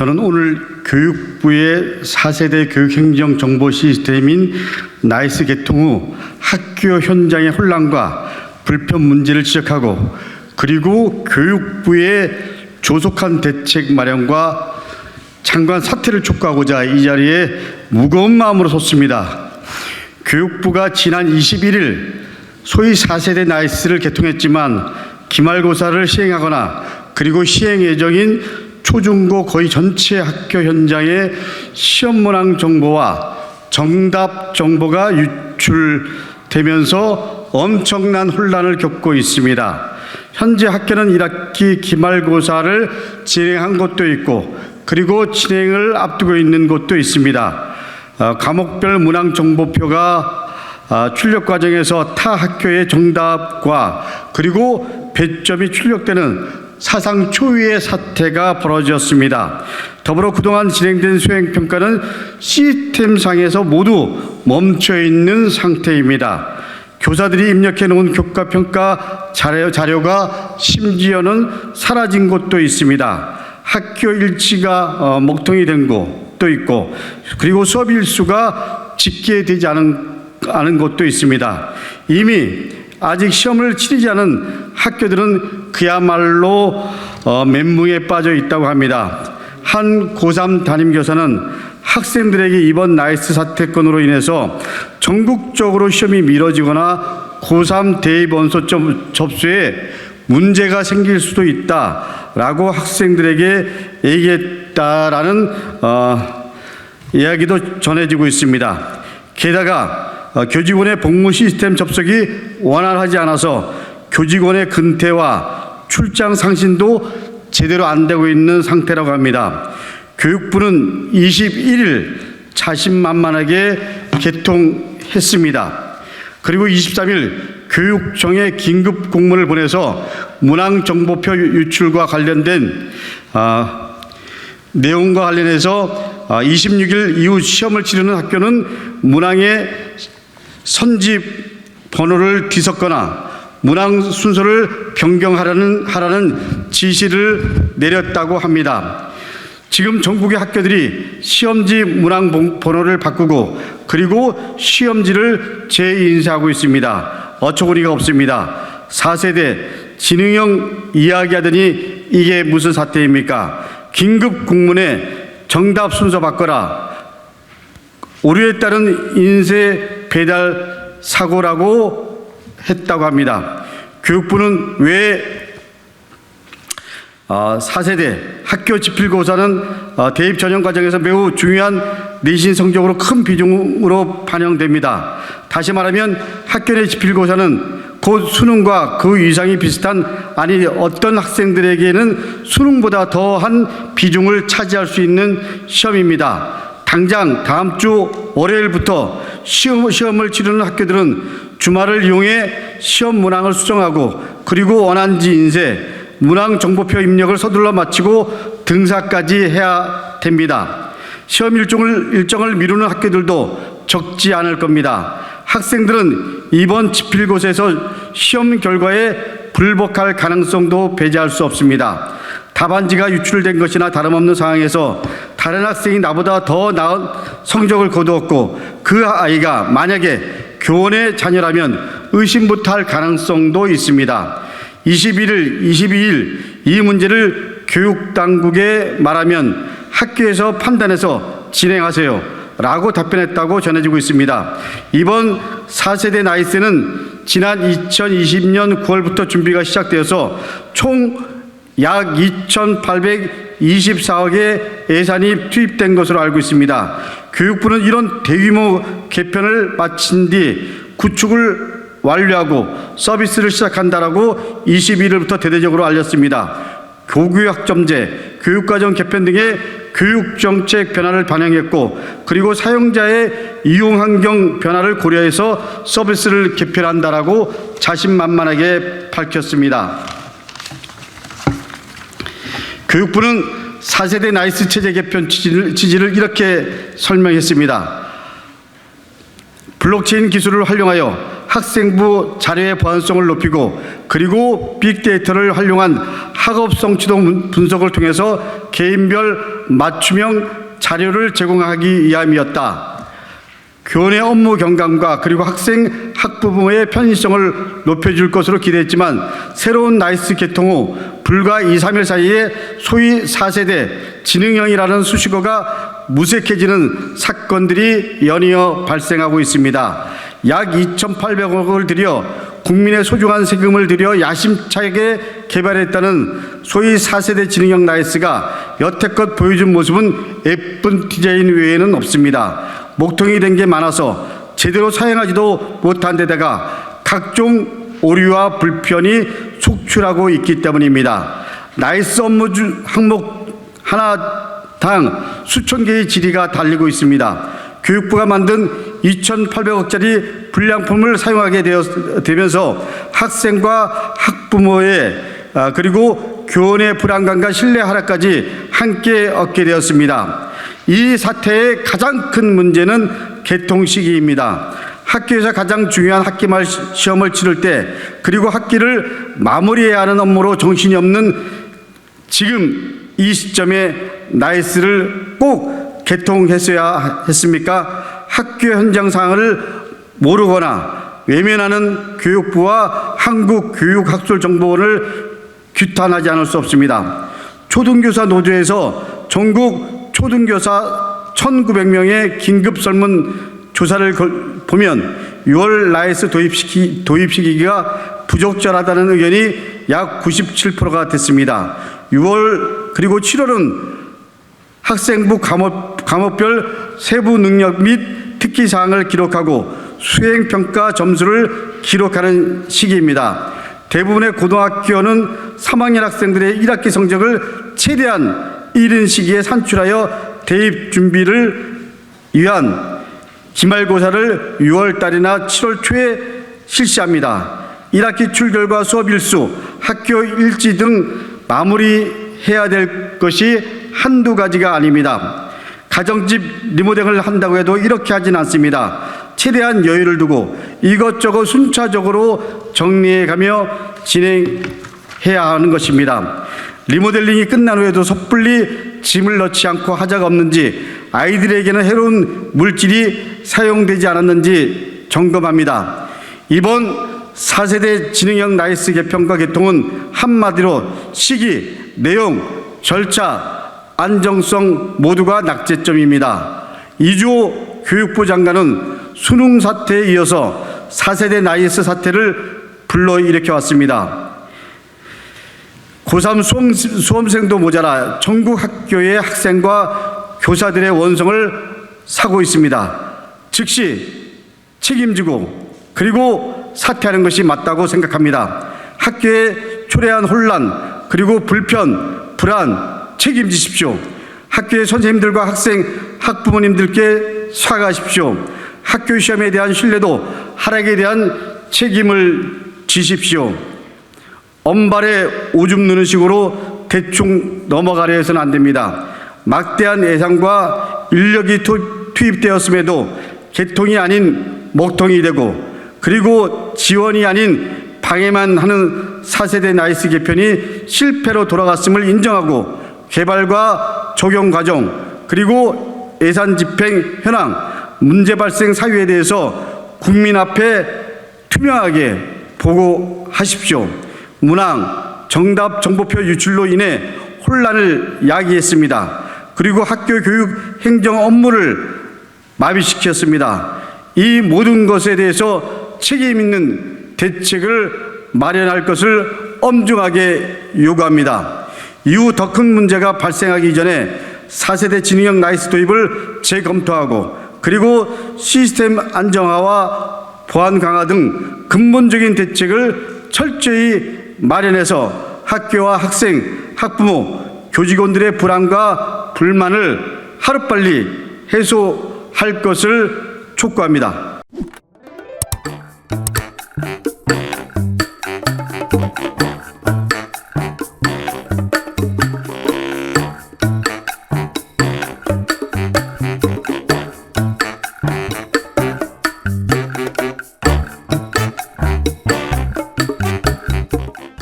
저는 오늘 교육부의 4세대 교육행정 정보 시스템인 나이스 개통 후 학교 현장의 혼란과 불편 문제를 지적하고, 그리고 교육부의 조속한 대책 마련과 장관 사퇴를 촉구하고자 이 자리에 무거운 마음으로 섰습니다. 교육부가 지난 21일 소위 4세대 나이스를 개통했지만 기말고사를 시행하거나 그리고 시행 예정인 초중고 거의 전체 학교 현장의 시험 문항 정보와 정답 정보가 유출되면서 엄청난 혼란을 겪고 있습니다. 현재 학교는 1학기 기말고사를 진행한 곳도 있고, 그리고 진행을 앞두고 있는 곳도 있습니다. 과목별 문항 정보표가 출력 과정에서 타 학교의 정답과 그리고 배점이 출력되는 사상 초유의 사태가 벌어졌습니다. 더불어 그동안 진행된 수행평가는 시스템상에서 모두 멈춰 있는 상태입니다. 교사들이 입력해 놓은 교과평가 자료가 심지어는 사라진 곳도 있습니다. 학교 일지가 먹통이 된 곳도 있고, 그리고 수업 일수가 집계되지 않은 곳도 있습니다. 이미 아직 시험을 치르지 않은 학교들은 그야말로 멘붕에 빠져 있다고 합니다. 한 고3 담임교사는 학생들에게 이번 나이스 사태건으로 인해서 전국적으로 시험이 미뤄지거나 고3 대입 원서 접수에 문제가 생길 수도 있다라고 학생들에게 얘기했다라는 이야기도 전해지고 있습니다. 게다가 교직원의 복무 시스템 접속이 원활하지 않아서 교직원의 근태와 출장 상신도 제대로 안 되고 있는 상태라고 합니다. 교육부는 21일 자신만만하게 개통했습니다. 그리고 23일 교육청에 긴급 공문을 보내서 문항 정보표 유출과 관련된 내용과 관련해서 26일 이후 시험을 치르는 학교는 문항의 선집 번호를 뒤섞거나 문항 순서를 변경하라는 지시를 내렸다고 합니다. 지금 전국의 학교들이 시험지 문항 번호를 바꾸고 그리고 시험지를 재인쇄하고 있습니다. 어처구니가 없습니다. 4세대 지능형 이야기하더니 이게 무슨 사태입니까? 긴급 공문에 정답 순서 바꿔라, 오류에 따른 인쇄 배달 사고라고 했다고 합니다. 교육부는 왜 4세대 학교 지필고사는 대입 전형 과정에서 매우 중요한 내신 성적으로 큰 비중으로 반영됩니다. 다시 말하면 학교 내 지필고사는 곧 수능과 그 이상이 비슷한, 아니 어떤 학생들에게는 수능보다 더한 비중을 차지할 수 있는 시험입니다. 당장 다음 주 월요일부터 시험을 치르는 학교들은 주말을 이용해 시험 문항을 수정하고 그리고 원안지 인쇄, 문항 정보표 입력을 서둘러 마치고 등사까지 해야 됩니다. 시험 일정을 미루는 학교들도 적지 않을 겁니다. 학생들은 이번 지필고사에서 시험 결과에 불복할 가능성도 배제할 수 없습니다. 답안지가 유출된 것이나 다름없는 상황에서 다른 학생이 나보다 더 나은 성적을 거두었고 그 아이가 만약에 교원의 자녀라면 의심부터 할 가능성도 있습니다. 22일 이 문제를 교육당국에 말하면 학교에서 판단해서 진행하세요 라고 답변했다고 전해지고 있습니다. 이번 4세대 나이스는 지난 2020년 9월부터 준비가 시작되어서 총 약 2,824억의 예산이 투입된 것으로 알고 있습니다. 교육부는 이런 대규모 개편을 마친 뒤 구축을 완료하고 서비스를 시작한다라고 21일부터 대대적으로 알렸습니다. 교구학점제, 교육과정 개편 등의 교육정책 변화를 반영했고 그리고 사용자의 이용환경 변화를 고려해서 서비스를 개편한다라고 자신만만하게 밝혔습니다. 교육부는 4세대 나이스 체제 개편 취지를 이렇게 설명했습니다. 블록체인 기술을 활용하여 학생부 자료의 보안성을 높이고 그리고 빅데이터를 활용한 학업 성취도 분석을 통해서 개인별 맞춤형 자료를 제공하기 위함이었다. 교원의 업무 경감과 그리고 학생 학부모의 편의성을 높여줄 것으로 기대했지만 새로운 나이스 개통 후 불과 2, 3일 사이에 소위 4세대 지능형이라는 수식어가 무색해지는 사건들이 연이어 발생하고 있습니다. 약 2,800억을 들여 국민의 소중한 세금을 들여 야심차게 개발했다는 소위 4세대 지능형 나이스가 여태껏 보여준 모습은 예쁜 디자인 외에는 없습니다. 목통이 된 게 많아서 제대로 사용하지도 못한 데다가 각종 오류와 불편이 속출하고 있기 때문입니다. 나이스 업무 항목 하나당 수천 개의 질의가 달리고 있습니다. 교육부가 만든 2,800억짜리 불량품을 사용하게 되면서 학생과 학부모의 그리고 교원의 불안감과 신뢰 하락까지 함께 얻게 되었습니다. 이 사태의 가장 큰 문제는 개통 시기입니다. 학교에서 가장 중요한 학기말 시험을 치를 때 그리고 학기를 마무리해야 하는 업무로 정신이 없는 지금 이 시점에 나이스를 꼭 개통했어야 했습니까? 학교 현장 상황을 모르거나 외면하는 교육부와 한국교육학술정보원을 규탄하지 않을 수 없습니다. 초등교사 노조에서 전국 초등교사 1,900명의 긴급 설문 조사를 보면 6월 나이스 도입 시기가 부적절하다는 의견이 약 97%가 됐습니다. 6월 그리고 7월은 학생부 과목별 세부 능력 및 특기 사항을 기록하고 수행평가 점수를 기록하는 시기입니다. 대부분의 고등학교는 3학년 학생들의 1학기 성적을 최대한 이른 시기에 산출하여 대입 준비를 위한 기말고사를 6월 달이나 7월 초에 실시합니다. 1학기 출결과 수업 일수, 학교 일지 등 마무리해야 될 것이 한두 가지가 아닙니다. 가정집 리모델을 한다고 해도 이렇게 하진 않습니다. 최대한 여유를 두고 이것저것 순차적으로 정리해가며 진행해야 하는 것입니다. 리모델링이 끝난 후에도 섣불리 짐을 넣지 않고 하자가 없는지, 아이들에게는 해로운 물질이 사용되지 않았는지 점검합니다. 이번 4세대 지능형 나이스 개편과 개통은 한마디로 시기, 내용, 절차, 안정성 모두가 낙제점입니다. 이주호 교육부 장관은 수능 사태에 이어서 4세대 나이스 사태를 불러일으켜왔습니다. 고3 수험생도 모자라 전국 학교의 학생과 교사들의 원성을 사고 있습니다. 즉시 책임지고 그리고 사퇴하는 것이 맞다고 생각합니다. 학교에 초래한 혼란 그리고 불편, 불안 책임지십시오. 학교의 선생님들과 학생, 학부모님들께 사과하십시오. 학교 시험에 대한 신뢰도 하락에 대한 책임을 지십시오. 엄발에 오줌 누는 식으로 대충 넘어가려 해서는 안 됩니다. 막대한 예산과 인력이 투입되었음에도 개통이 아닌 먹통이 되고 그리고 지원이 아닌 방해만 하는 4세대 나이스 개편이 실패로 돌아갔음을 인정하고 개발과 적용 과정 그리고 예산 집행 현황, 문제 발생 사유에 대해서 국민 앞에 투명하게 보고하십시오. 문항, 정답 정보표 유출로 인해 혼란을 야기했습니다. 그리고 학교 교육 행정 업무를 마비시켰습니다. 이 모든 것에 대해서 책임 있는 대책을 마련할 것을 엄중하게 요구합니다. 이후 더 큰 문제가 발생하기 전에 4세대 지능형 나이스 도입을 재검토하고 그리고 시스템 안정화와 보안 강화 등 근본적인 대책을 철저히 마련해서 학교와 학생, 학부모, 교직원들의 불안과 불만을 하루빨리 해소할 것을 촉구합니다.